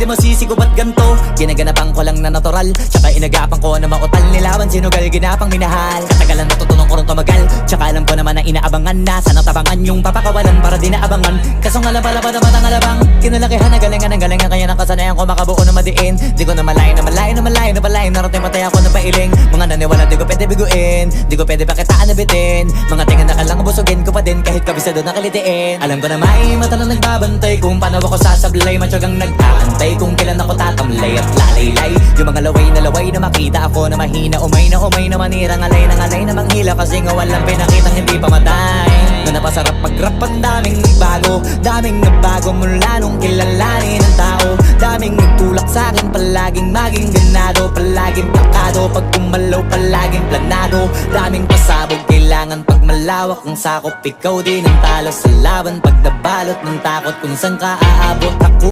di masisi ko ba't ganto. Ginaganapan ko lang na natural, tsaka inagapan ko na mautal. Nilawan sinugal, ginapang minahal. Katagalan natutunan ko rin tumagal, tsaka alam ko naman na inaabangan na. Sana tabangan yung papakawalan para di naabangan. Kaso nga lang pala ba naman ang alabang kinalakihan na galingan ng galingan. Kaya nakasanayan ko makabuo na madiin. Di ko na malayo na malayo na malayo na malayo. Narating matay ako na pailing. Mga naniwala di ko pwede biguin, di ko pwede pakitaan na bitin. Mga tinga na kalang busugin ko pa din kahit kabisado na kalitiin. Alam ko na may mata na nagbabantay kung paano ako sasablay. Matyagang nag-aantay kung kailan ako tatamlay at lalaylay. Yung mga laway na makita ako na mahina. Umay na manira, ngalay na manghila. Kasi nga walang pinakitang hindi pamatay. Na napasarap mag-rap ang daming nagbago mula nung kilalanin ng tao. Daming nagtulak sa'kin, palaging maging ganado. Palaging plakado, pag kumalaw palaging planado. Daming pasabog, kailangan pag malawak ang sakop. Ikaw din ang talo sa laban, pag nabalot ng takot kung saan ka aabot. Ako